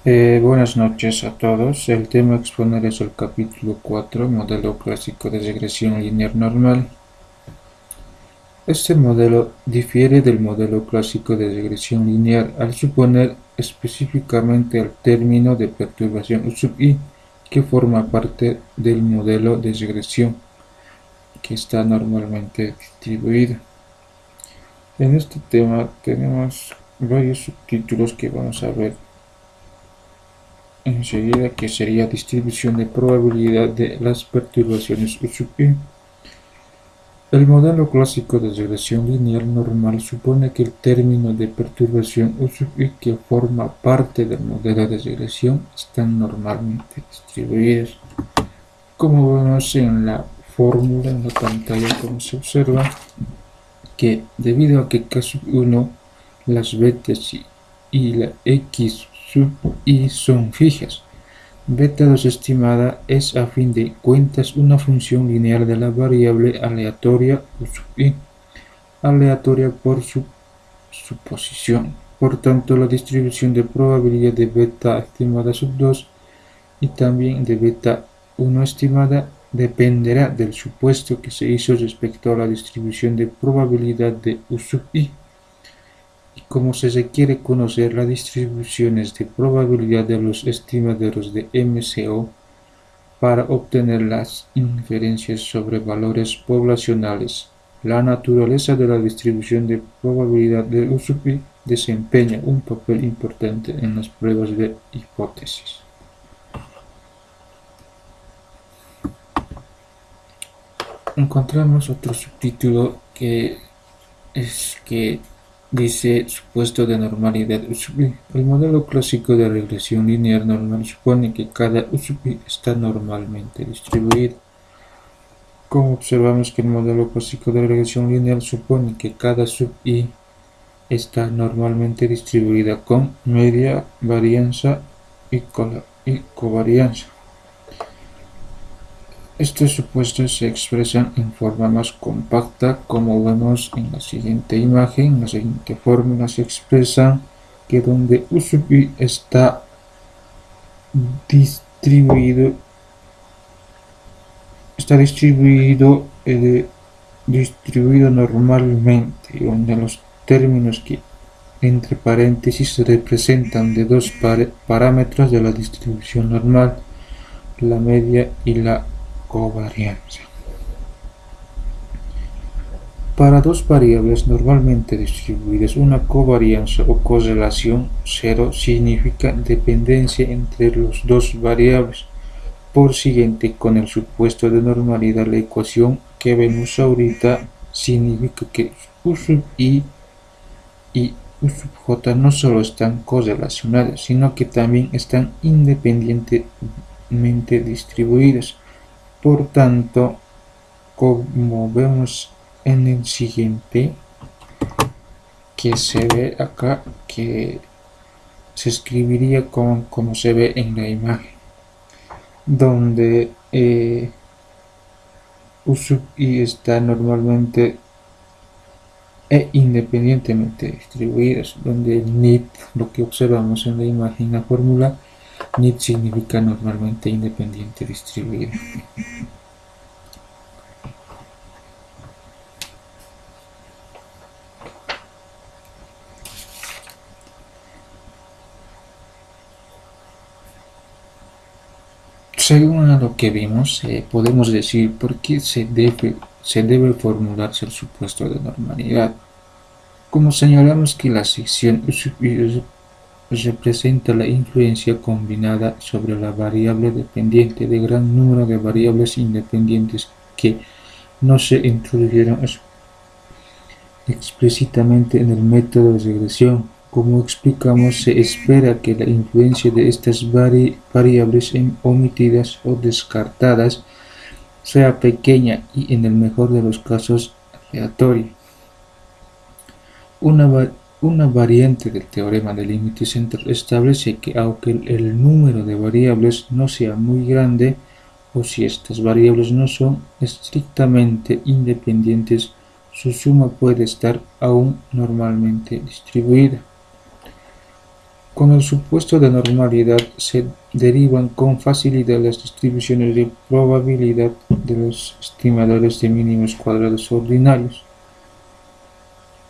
Buenas noches a todos. El tema a exponer es el capítulo 4, modelo clásico de regresión lineal normal. Este modelo difiere del modelo clásico de regresión lineal al suponer específicamente el término de perturbación U sub i, que forma parte del modelo de regresión, que está normalmente distribuido. En este tema tenemos varios subtítulos que vamos a ver enseguida, que sería distribución de probabilidad de las perturbaciones U sub i. El modelo clásico de regresión lineal normal supone que el término de perturbación U sub i que forma parte del modelo de regresión están normalmente distribuidos. Como vemos en la fórmula en la pantalla, como se observa, que debido a que K sub 1, las betas y la X sub i son fijas, beta 2 estimada es a fin de cuentas una función lineal de la variable aleatoria U sub i, aleatoria por su suposición. Por tanto, la distribución de probabilidad de beta estimada sub 2 y también de beta 1 estimada dependerá del supuesto que se hizo respecto a la distribución de probabilidad de U sub i. Y como se requiere conocer las distribuciones de probabilidad de los estimaderos de MCO para obtener las inferencias sobre valores poblacionales, la naturaleza de la distribución de probabilidad de U sub i desempeña un papel importante en las pruebas de hipótesis. Encontramos otro subtítulo que dice supuesto de normalidad U sub i. El modelo clásico de regresión lineal normal supone que cada U sub i está normalmente distribuido. Como observamos que el modelo clásico de regresión lineal supone que cada sub i está normalmente distribuida con media varianza y covarianza. Estos supuestos se expresan en forma más compacta, como vemos en la siguiente imagen. En la siguiente fórmula se expresa que donde U sub i está distribuido normalmente, donde los términos que entre paréntesis se representan de dos parámetros de la distribución normal, la media y la covarianza. Para dos variables normalmente distribuidas, una covarianza o correlación cero significa dependencia entre las dos variables. Por siguiente, con el supuesto de normalidad, la ecuación que vemos ahorita significa que U sub i y U sub j no solo están correlacionadas, sino que también están independientemente distribuidas. Por tanto, como vemos en el siguiente, que se ve acá, que se escribiría como se ve en la imagen, donde U sub i está normalmente e independientemente distribuidas, donde el NIT, lo que observamos en la imagen, la fórmula NIT significa normalmente independiente distribuida. Según lo que vimos, podemos decir por qué se debe formularse el supuesto de normalidad. Como señalamos que la sección U sub i representa la influencia combinada sobre la variable dependiente de gran número de variables independientes que no se introdujeron explícitamente en el método de regresión. Como explicamos, se espera que la influencia de estas variables omitidas o descartadas sea pequeña y, en el mejor de los casos, aleatoria. Una variante del teorema de límite central establece que aunque el número de variables no sea muy grande, o si estas variables no son estrictamente independientes, su suma puede estar aún normalmente distribuida. Con el supuesto de normalidad se derivan con facilidad las distribuciones de probabilidad de los estimadores de mínimos cuadrados ordinarios.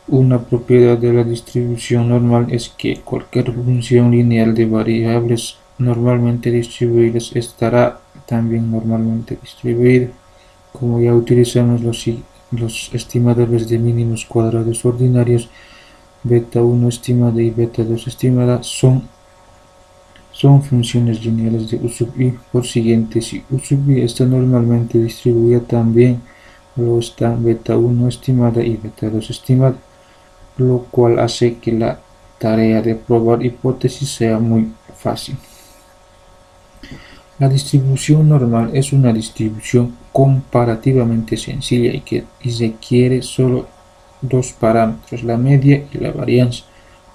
Una propiedad de la distribución normal es que cualquier función lineal de variables normalmente distribuidas estará también normalmente distribuida. Como ya utilizamos los estimadores de mínimos cuadrados ordinarios, beta 1 estimada y beta 2 estimada son funciones lineales de U sub i. Por siguiente, si U sub i está normalmente distribuida, también lo está beta 1 estimada y beta 2 estimada, lo cual hace que la tarea de probar hipótesis sea muy fácil. La distribución normal es una distribución comparativamente sencilla y requiere solo dos parámetros, la media y la varianza.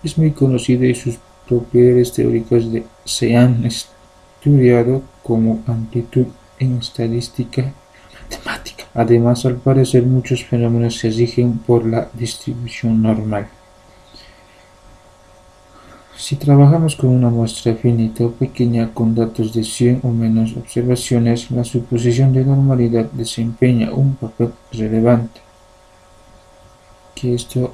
Es muy conocida y sus propiedades teóricas se han estudiado como amplitud en estadística matemática. Además, al parecer, muchos fenómenos se rigen por la distribución normal. Si trabajamos con una muestra finita o pequeña con datos de 100 o menos observaciones, la suposición de normalidad desempeña un papel relevante. Que esto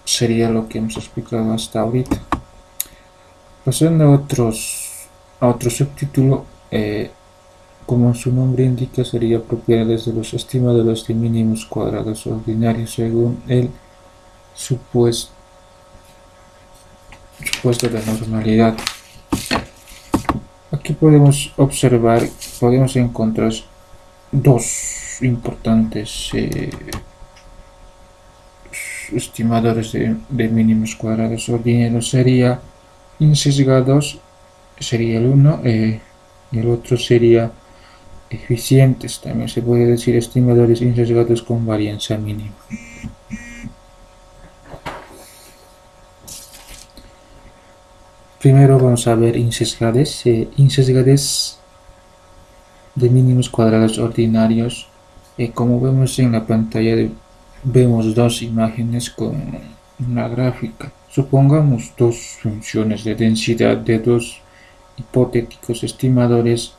sería lo que hemos explicado hasta ahorita. Pasando a otro subtítulo, como su nombre indica, sería propiedades de los estimadores de mínimos cuadrados ordinarios según el supuesto de normalidad. Aquí podemos encontrar dos importantes estimadores de mínimos cuadrados ordinarios. Sería insesgados, sería el uno, y el otro sería eficientes. También se puede decir estimadores insesgados con varianza mínima. Primero vamos a ver insesgades. Insesgades de mínimos cuadrados ordinarios. Como vemos en la pantalla, vemos dos imágenes con una gráfica. Supongamos dos funciones de densidad de dos hipotéticos estimadores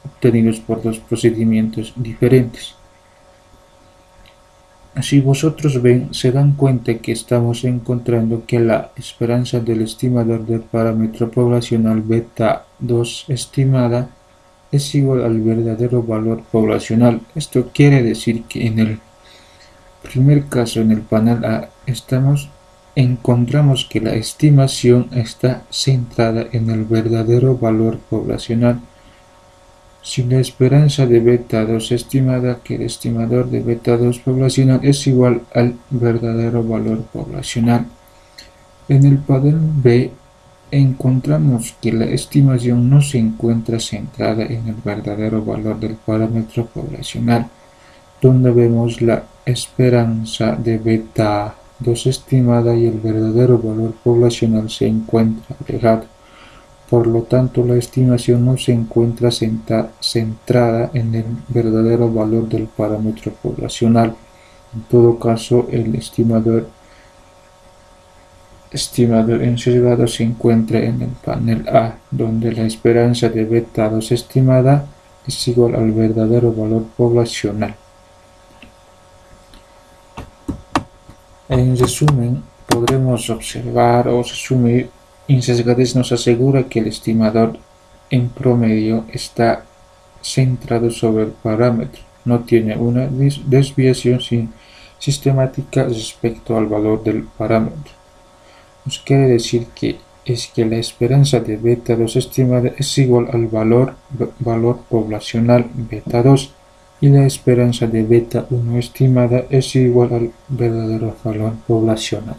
obtenidos por dos procedimientos diferentes. Si vosotros se dan cuenta que estamos encontrando que la esperanza del estimador del parámetro poblacional beta 2 estimada es igual al verdadero valor poblacional. Esto quiere decir que en el primer caso, en el panel A, encontramos que la estimación está centrada en el verdadero valor poblacional. Si la esperanza de beta 2 estimada que el estimador de beta 2 poblacional es igual al verdadero valor poblacional. En el panel B encontramos que la estimación no se encuentra centrada en el verdadero valor del parámetro poblacional, donde vemos la esperanza de beta 2 estimada y el verdadero valor poblacional se encuentra alejado. Por lo tanto, la estimación no se encuentra centrada en el verdadero valor del parámetro poblacional. En todo caso, el estimador ensesgado se encuentra en el panel A, donde la esperanza de beta 2 estimada es igual al verdadero valor poblacional. En resumen, podremos observar o resumir: insesgadez nos asegura que el estimador en promedio está centrado sobre el parámetro, no tiene una desviación sistemática respecto al valor del parámetro. Nos quiere decir que la esperanza de beta 2 estimada es igual al valor poblacional beta 2 y la esperanza de beta 1 estimada es igual al verdadero valor poblacional,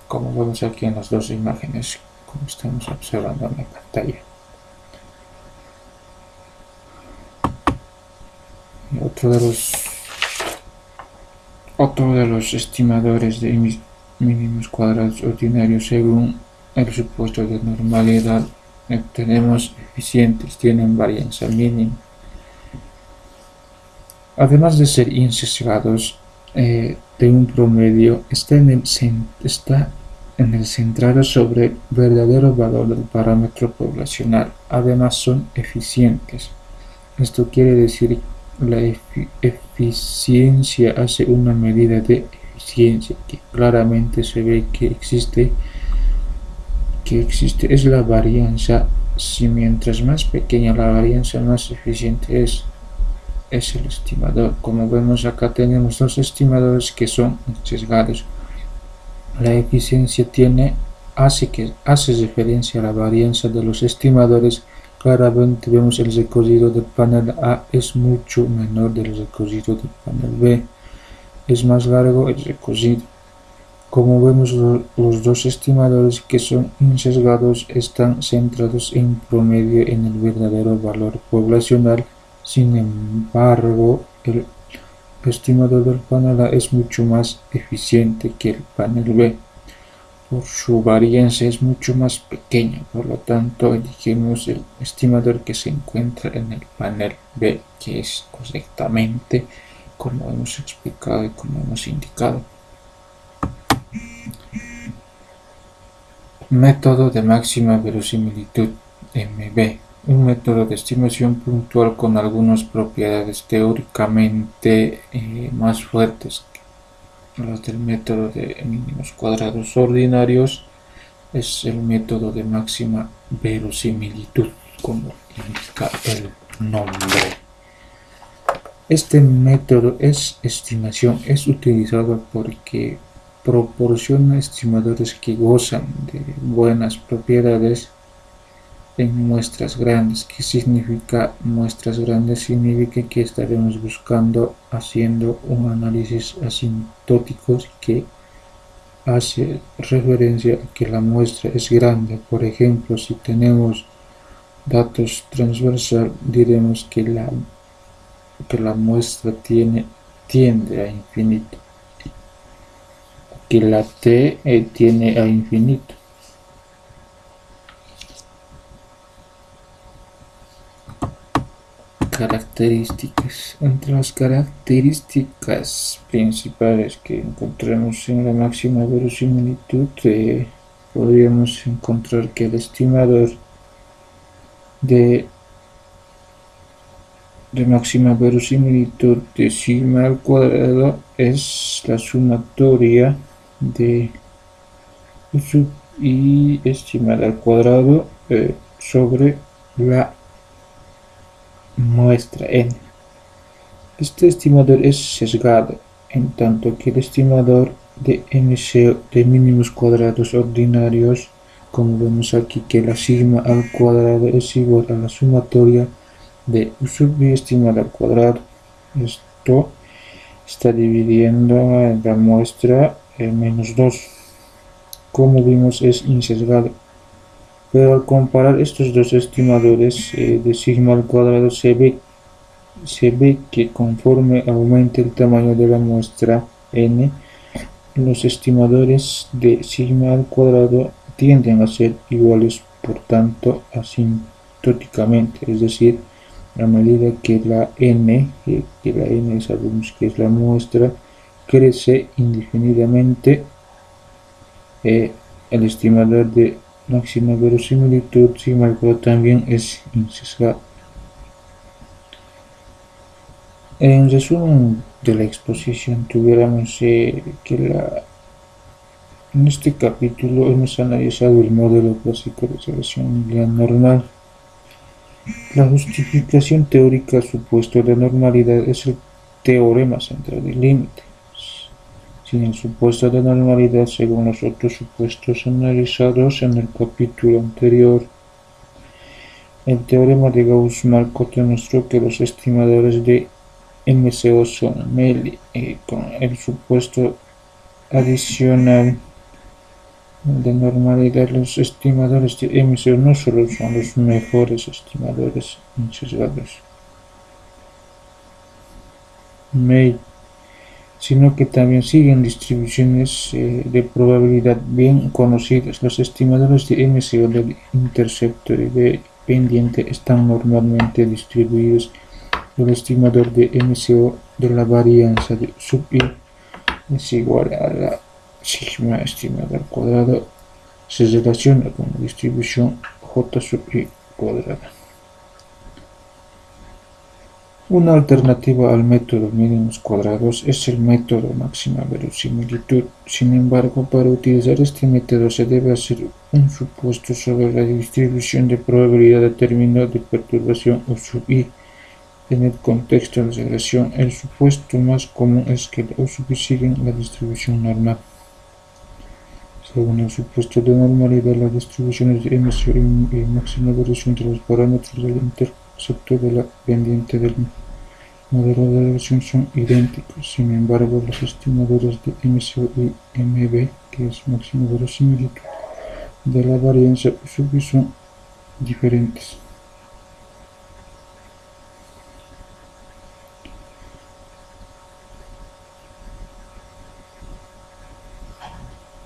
como vemos aquí en las dos imágenes, como estamos observando en la pantalla. Y otro de los estimadores de mínimos cuadrados ordinarios según el supuesto de normalidad tenemos eficientes, tienen varianza mínima. Además de ser insesgados de un promedio, está en el centrado sobre el verdadero valor del parámetro poblacional. Además son eficientes. Esto quiere decir la eficiencia hace una medida de eficiencia que claramente se ve que existe es la varianza. Si mientras más pequeña la varianza, más eficiente es el estimador. Como vemos acá tenemos dos estimadores que son sesgados. La eficiencia hace referencia a la varianza de los estimadores. Claramente vemos el recorrido del panel A es mucho menor del recorrido del panel B. Es más largo el recorrido. Como vemos, los dos estimadores que son insesgados están centrados en promedio en el verdadero valor poblacional. Sin embargo, el estimador del panel A es mucho más eficiente que el panel B. Por su varianza es mucho más pequeña, por lo tanto elegimos el estimador que se encuentra en el panel B, que es correctamente como hemos explicado y como hemos indicado. Método de máxima verosimilitud MB, un método de estimación puntual con algunas propiedades teóricamente más fuertes que las del método de mínimos cuadrados ordinarios. Es el método de máxima verosimilitud, como indica el nombre. Este método es estimación, es utilizado porque proporciona estimadores que gozan de buenas propiedades en muestras grandes. ¿Qué significa muestras grandes? Significa que estaremos buscando haciendo un análisis asintótico que hace referencia a que la muestra es grande. Por ejemplo, si tenemos datos transversal, diremos que la muestra tiende a infinito, que la T tiene a infinito. Características. Entre las características principales que encontramos en la máxima verosimilitud, podríamos encontrar que el estimador de máxima verosimilitud de sigma al cuadrado es la sumatoria de U sub I estimada al cuadrado sobre la muestra n. Este estimador es sesgado, en tanto que el estimador de MCO de mínimos cuadrados ordinarios, como vemos aquí que la sigma al cuadrado es igual a la sumatoria de U sub I estimada al cuadrado. Esto está dividiendo la muestra en menos 2. Como vimos, es insesgado. Pero al comparar estos dos estimadores de sigma al cuadrado se ve que conforme aumente el tamaño de la muestra n, los estimadores de sigma al cuadrado tienden a ser iguales, por tanto asintóticamente, es decir, a medida que la n sabemos que es la muestra, crece indefinidamente, el estimador de máxima verosimilitud sigma al cuadrado también es insesgado. En resumen de la exposición, tuviéramos que en este capítulo hemos analizado el modelo clásico de regresión lineal normal. La justificación teórica supuesto de normalidad es el teorema central del límite. Sin el supuesto de normalidad, según los otros supuestos analizados en el capítulo anterior, el teorema de Gauss-Markov demostró que los estimadores de MCO son MELI, con el supuesto adicional de normalidad. Los estimadores de MCO no solo son los mejores estimadores insesgados MEI, sino que también siguen distribuciones de probabilidad bien conocidas. Los estimadores de MCO del intercepto y de pendiente están normalmente distribuidos. El estimador de MCO de la varianza de sub I es igual a la sigma estimada al cuadrado se relaciona con la distribución J sub i cuadrada. Una alternativa al método mínimos cuadrados es el método máxima verosimilitud. Sin embargo, para utilizar este método se debe hacer un supuesto sobre la distribución de probabilidad de término de perturbación U sub i. En el contexto de regresión, el supuesto más común es que la U sub i sigue la distribución normal. Según el supuesto de normalidad, las distribuciones de emisión y máxima variación de los parámetros del intercepto de la pendiente del modelo de regresión son idénticos. Sin embargo, los estimadores de MCO y MB, que es máxima verosimilitud de la varianza U sub i, son diferentes.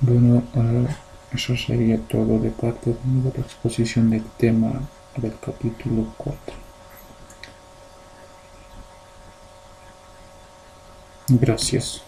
Bueno, eso sería todo de parte de la exposición del tema del capítulo 4. Gracias.